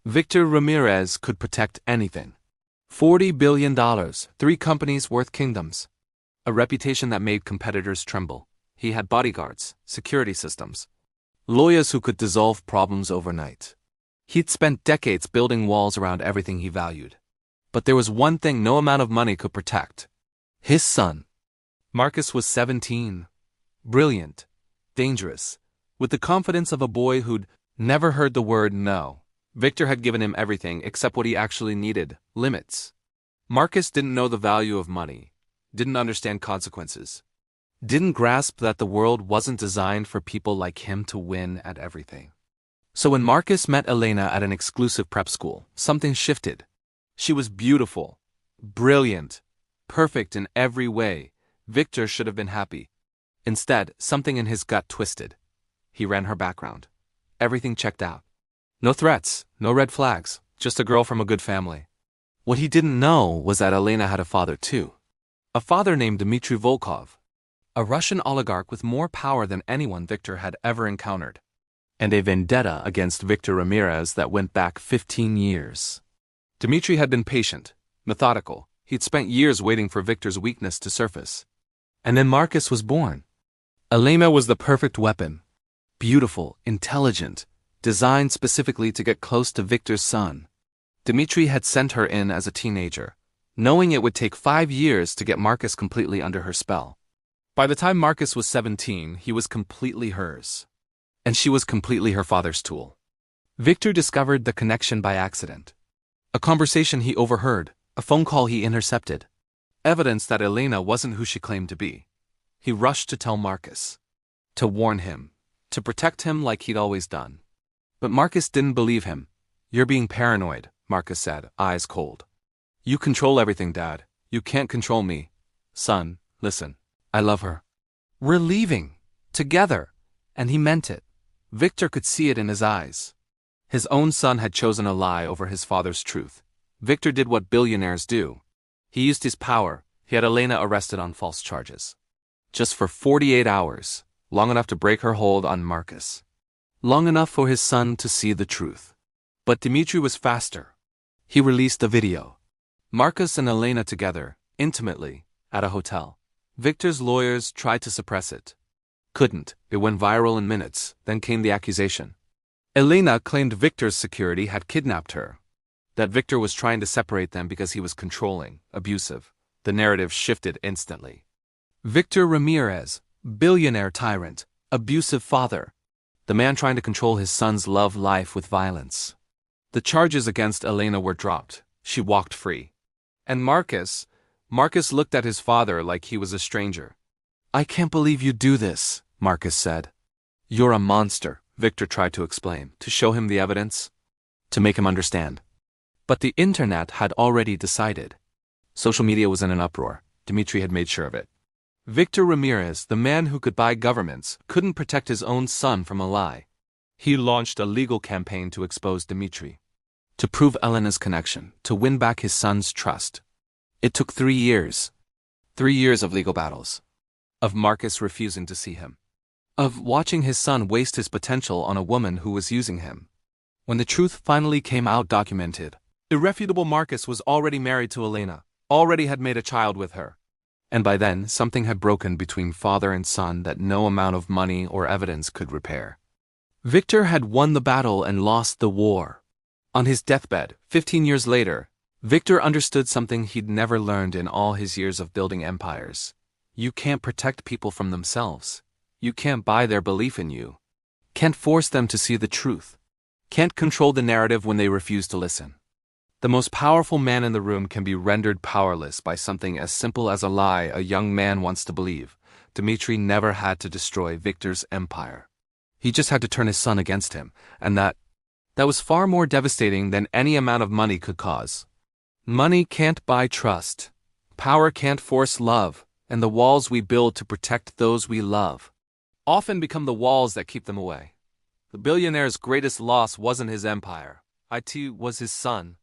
Victor Ramirez could protect anything. $40 billion, 3 companies worth kingdoms. A reputation that made competitors tremble. He had bodyguards, security systems, lawyers who could dissolve problems overnight. He'd spent decades building walls around everything he valued. But there was one thing no amount of money could protect: his son. Marcus was 17. Brilliant, dangerous, with the confidence of a boy who'd never heard the word no. Victor had given him everything except what he actually needed: limits. Marcus didn't know the value of money, didn't understand consequences, didn't grasp that the world wasn't designed for people like him to win at everything. So when Marcus met Elena at an exclusive prep school, something shifted. She was beautiful, brilliant, perfect in every way. Victor should have been happy. Instead, something in his gut twisted. He ran her background. Everything checked out. No threats, no red flags, just a girl from a good family. What he didn't know was that Elena had a father too. A father named Dmitry Volkov, a Russian oligarch with more power than anyone Victor had ever encountered, and a vendetta against Victor Ramirez that went back 15 years. Dmitry had been patient, methodical. He'd spent years waiting for Victor's weakness to surface. And then Marcus was born. Elena was the perfect weapon. Beautiful, intelligent, designed specifically to get close to Victor's son. Dmitry had sent her in as a teenager, knowing it would take 5 years to get Marcus completely under her spell. By the time Marcus was 17, he was completely hers. And she was completely her father's tool. Victor discovered the connection by accident. A conversation he overheard, a phone call he intercepted. Evidence that Elena wasn't who she claimed to be. He rushed to tell Marcus. To warn him. To protect him like he'd always done. But Marcus didn't believe him. "You're being paranoid," Marcus said, eyes cold. "You control everything, Dad. You can't control me. Son, listen. I love her. We're leaving. Together." And he meant it. Victor could see it in his eyes. His own son had chosen a lie over his father's truth. Victor did what billionaires do. He used his power. He had Elena arrested on false charges. Just for 48 hours, long enough to break her hold on Marcus. Long enough for his son to see the truth. But Dmitry was faster. He released a video. Marcus and Elena together, intimately, at a hotel. Victor's lawyers tried to suppress it. Couldn't. It went viral in minutes. Then came the accusation. Elena claimed Victor's security had kidnapped her. That Victor was trying to separate them because he was controlling, abusive. The narrative shifted instantly. Victor Ramirez, billionaire tyrant, abusive father. The man trying to control his son's love life with violence. The charges against Elena were dropped. She walked free. And Marcus looked at his father like he was a stranger. "I can't believe you do this," Marcus said. "You're a monster," Victor tried to explain, to show him the evidence, to make him understand. But the internet had already decided. Social media was in an uproar. Dmitry had made sure of it. Victor Ramirez, the man who could buy governments, couldn't protect his own son from a lie. He launched a legal campaign to expose Dmitry, to prove Elena's connection, to win back his son's trust. It took 3 years. 3 years of legal battles. Of Marcus refusing to see him. Of watching his son waste his potential on a woman who was using him. When the truth finally came out documented, irrefutable Marcus was already married to Elena, already had made a child with her. And by then, something had broken between father and son that no amount of money or evidence could repair. Victor had won the battle and lost the war. On his deathbed, 15 years later, Victor understood something he'd never learned in all his years of building empires. You can't protect people from themselves. You can't buy their belief in you. Can't force them to see the truth. Can't control the narrative when they refuse to listen. The most powerful man in the room can be rendered powerless by something as simple as a lie a young man wants to believe. Dmitry never had to destroy Victor's empire. He just had to turn his son against him, and that was far more devastating than any amount of money could cause. Money can't buy trust. Power can't force love, and the walls we build to protect those we love often become the walls that keep them away. The billionaire's greatest loss wasn't his empire. It was his son.